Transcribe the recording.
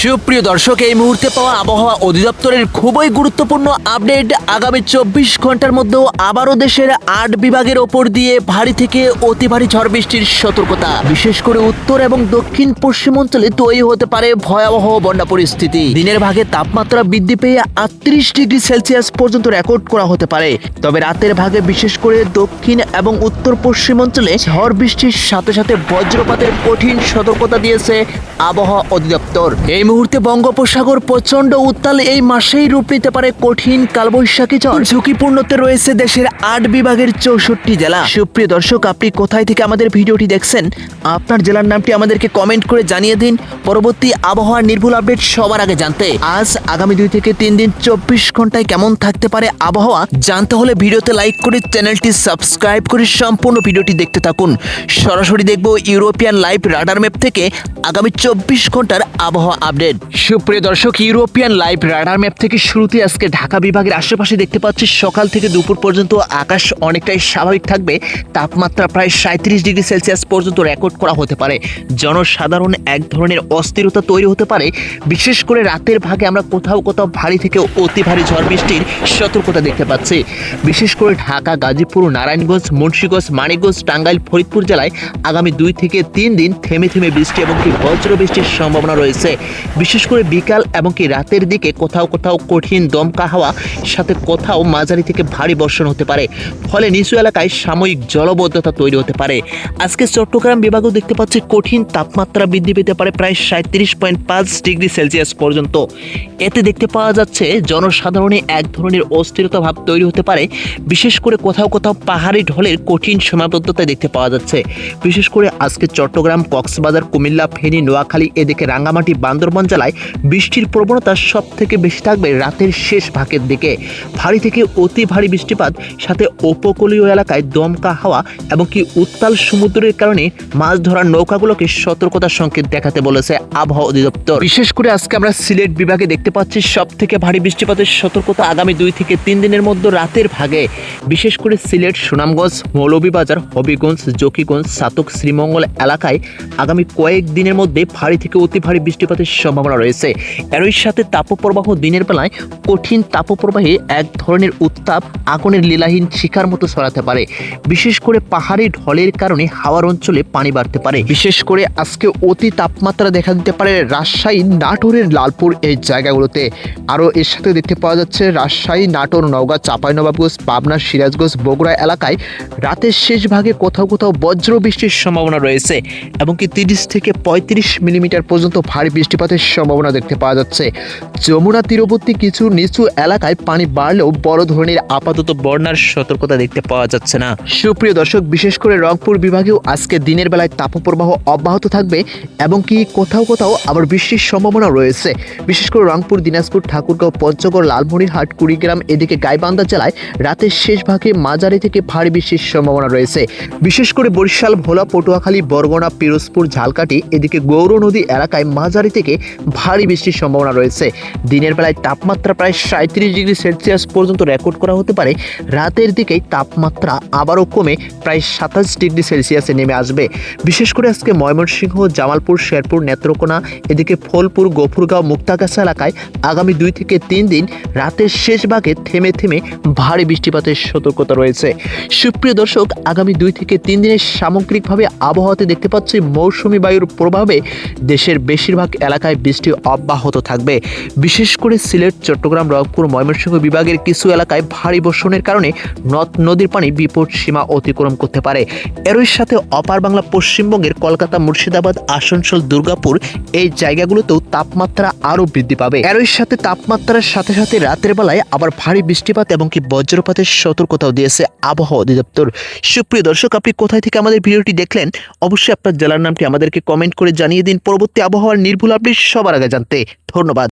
সুপ্রিয় দর্শক, এই মুহূর্তে পাওয়া আবহাওয়া অধিদপ্তরের খুবই গুরুত্বপূর্ণ আপডেট। আগামী 24 ঘন্টার মধ্যেও আবারও দেশের 8 বিভাগের ওপর দিয়ে ভারী থেকে অতি ভারী ঝড় বৃষ্টির সতর্কতা। বিশেষ করে উত্তর এবং দক্ষিণ পশ্চিম অঞ্চলে তৈরি হতে পারে ভয়াবহ বন্যা পরিস্থিতি। দিনের ভাগে তাপমাত্রা বৃদ্ধি পেয়ে 38 ডিগ্রি সেলসিয়াস পর্যন্ত রেকর্ড করা হতে পারে। তবে রাতের ভাগে বিশেষ করে দক্ষিণ এবং উত্তর পশ্চিম অঞ্চলে ঝড় বৃষ্টির সাথে সাথে বজ্রপাতের কঠিন সতর্কতা দিয়েছে আবহাওয়া অধিদপ্তর। এই মুহূর্তে বঙ্গোপসাগর প্রচন্ড উত্তাল। এই মাসেই রূপ নিতে পারে কঠিন কালবৈশাখী ঝড়। ঝুঁকিপূর্ণতে রয়েছে দেশের 8 বিভাগের 64 জেলা। সুপ্রিয় দর্শক, আপনি কোথায় থেকে আমাদের ভিডিওটি দেখছেন, আপনার জেলার নামটি আমাদেরকে কমেন্ট করে জানিয়ে দিন। পরবর্তী আবহাওয়ার নির্ভুল আপডেট সবার আগে জানতে আজ আগামী 2 থেকে 3 দিন 24 ঘন্টায় কেমন থাকতে পারে আবহাওয়া জানতে হলে ভিডিওতে লাইক করে চ্যানেলটি সাবস্ক্রাইব করে সম্পূর্ণ ভিডিওটি দেখতে থাকুন। সরাসরি দেখব ইউরোপিয়ান লাইভ রাডার ম্যাপ থেকে আগামী 24 ঘন্টার আবহাওয়া আপডেট। সুপ্রিয় দর্শক, ইউরোপিয়ান লাইভ রাডার ম্যাপ থেকে শুরুতে আজকে ঢাকা বিভাগের আশেপাশে দেখতে পাচ্ছি সকাল থেকে দুপুর পর্যন্ত আকাশ অনেকটাই স্বাভাবিক থাকবে। তাপমাত্রা প্রায় 37 ডিগ্রি সেলসিয়াস পর্যন্ত রেকর্ড করা হতে পারে। জনসাধারণ এক ধরনের অস্থিরতা তৈরি হতে পারে। বিশেষ করে রাতের ভাগে আমরা কোথাও কোথাও ভারী থেকে অতি ভারী ঝড় বৃষ্টির সতর্কতা দেখতে পাচ্ছি। বিশেষ করে ঢাকা, গাজীপুর, নারায়ণগঞ্জ, মুন্সিগঞ্জ, মানিকগঞ্জ, টাঙ্গাইল, ফরিদপুর জেলায় আগামী 2 থেকে 3 দিন থেমে থেমে বৃষ্টি এবং বজ্র বৃষ্টির সম্ভাবনা রয়েছে। বিশেষ করে বিকাল এবং রাতের দিকে কোথাও কোথাও কঠিন দমকা হাওয়া সাথে কোথাও মাঝারি থেকে ভারী বর্ষণ হতে পারে। ফলে নিচু এলাকায় সাময়িক জলবদ্ধতা তৈরি হতে পারে। আজকে চট্টগ্রাম বিভাগেও দেখতে পাচ্ছি কঠিন তাপমাত্রা বৃদ্ধি পেতে পারে প্রায় 37.5 ডিগ্রি সেলসিয়াস পর্যন্ত। এতে দেখতে পাওয়া যাচ্ছে জনসাধারণে এক ধরনের অস্থিরতা ভাব তৈরি হতে পারে। বিশেষ করে কোথাও কোথাও পাহাড়ি ঢলের কঠিন সীমাবদ্ধতা দেখতে পাওয়া যাচ্ছে। বিশেষ করে আজকে চট্টগ্রাম, কক্সবাজার, কুমিল্লা, ফেনী, নোয়াখালী, এদিকে রাঙ্গামাটি, বান্দরবান জেলায় বৃষ্টির প্রবণতা সব থেকে বেশি থাকবে রাতের শেষ ভাগের দিকে। ভারী থেকে অতি ভারী বৃষ্টিপাত সাথে উপকূলীয় এলাকায় দমকা হাওয়া এবং উত্তাল সমুদ্রের কারণে মাছ ধরার নৌকাগুলোকে সতর্কতার সংকেত দেখাতে বলেছে আবহাওয়া অধিদপ্তর। বিশেষ করে আজকে আমরা সিলেট বিভাগে দেখতে পাচ্ছি সব থেকে ভারী বৃষ্টিপাতের সতর্কতা আগামী 2 থেকে 3 দিনের মধ্যে রাতের ভাগে। বিশেষ করে সিলেট, সুনামগঞ্জ, মৌলভীবাজার, হবিগঞ্জ, জকিগঞ্জ, ছাতক, শ্রীমঙ্গল এলাকায় আগামী কয়েক দিনের মধ্যে ভারী থেকে অতি ভারী বৃষ্টিপাতের সম্ভাবনা রয়েছে। এরই সাথে তাপপ্রবাহ দিনের বেলায় কঠিন তাপপ্রবাহে এক ধরনের উত্তাপ আগুনের লীলাহীন শিখার মতো ছড়াতে পারে। বিশেষ করে পাহাড়ি ঢলের কারণে হাওয়ার অঞ্চলে পানি বাড়তে পারে। বিশেষ করে আজকে অতি তাপমাত্রা দেখা দিতে পারে রাজশাহী, নাটোরের লালপুর এই জায়গাগুলোতে। আরও এর সাথে দেখতে পাওয়া যাচ্ছে রাজশাহী, নাটোর, নওগাঁ, চাঁপাইনবাবগঞ্জ, পাবনা, সিরাজগঞ্জ, বগুড়া এলাকায় রাতের শেষ ভাগে কোথাও কোথাও বজ্র বৃষ্টির সম্ভাবনা রয়েছে এবং 30 থেকে 35 মিলিমিটার পর্যন্ত ভারী বৃষ্টিপাতের সম্ভাবনা দেখতে পাওয়া যাচ্ছে। যমুনা তীরবর্তী কিছু নিচু এলাকায় পানি বাড়লেও বড় ধরনের আপাতত বন্যার সতর্কতা দেখতে পাওয়া যাচ্ছে না। সুপ্রিয় দর্শক, বিশেষ করে রংপুর বিভাগেও আজকে দিনের বেলায় তাপপ্রবাহ অব্যাহত থাকবে এবং কোথাও কোথাও আবার বৃষ্টির সম্ভাবনা রয়েছে। বিশেষ করে রংপুর, দিনাজপুর, ঠাকুরগাঁও, পঞ্চগড়, লালমনিরহাট, কুড়িগ্রাম, এদিকে গাইবান্ধা জেলায় রাতের শেষ ভাগে মাঝারি থেকে ভারী বৃষ্টির সম্ভাবনা রয়েছে। বিশেষ করে বরিশাল, ভোলা, পটুয়াখালী, বরগুনা, পিরোজপুর, ঝালকাঠি, এদিকে গৌর নদী এলাকায় মাঝারি থেকে ভারী বৃষ্টির সম্ভাবনা রয়েছে। দিনের বেলায় তাপমাত্রা প্রায় 37 ডিগ্রি সেলসিয়াস পর্যন্ত রেকর্ড করা হতে পারে। রাতের দিকেই তাপমাত্রা আবারও কমে প্রায় 27 ডিগ্রি সেলসিয়াসে নেমে আসবে। বিশেষ করে আজকে ময়মনসিংহ, জামালপুর, শেরপুর, নেত্রকোনা, এদিকে ফলপুর, গফুরগাঁও, মুক্তাগাছা এলাকায় আগামী 2 থেকে 3 দিন রাতের শেষ ভাগে থেমে থেমে ভারী বৃষ্টিপাতের সতর্কতা রয়েছে। সুপ্রিয় দর্শক, আগামী 2 থেকে 3 দিনের সামগ্রিকভাবে আবহাওয়াতে দেখতে পাচ্ছি মৌসুমী বায়ুর প্রভাবে দেশের বেশিরভাগ এলাকায় বৃষ্টি অব্যাহত থাকবে। বিশেষ করে সিলেট, চট্টগ্রাম, রংপুর, ময়মনসিংহ বিভাগের কিছু এলাকায় ভারী বর্ষণের কারণে নদ নদীর পানি বিপদ সীমা অতিক্রম করতে পারে। এরই সাথে অপার বাংলা পশ্চিমবঙ্গের কলকাতা, মুর্শিদাবাদ, আসানসোল, দুর্গাপুর এই জায়গাগুলোতেও তাপমাত্রা আরও বৃদ্ধি পাবে। এরই সাথে তাপমাত্রার সাথে সাথে রাতের বেলায় আবার ভারী বৃষ্টিপাত এবং বজ্রপাতের সতর্কতাও দিয়েছে আবহাওয়া অধিদপ্তর। সুপ্রিয় দর্শক, আপনি কোথায় থেকে আমাদের ভিডিওটি দেখলেন অবশ্যই আপনার জেলার নামটি আমাদেরকে কমেন্ট করে জানিয়ে দিন। পরবর্তী আবহাওয়ার নির্ভুল আপডেট সবার আগে জানতে ধন্যবাদ।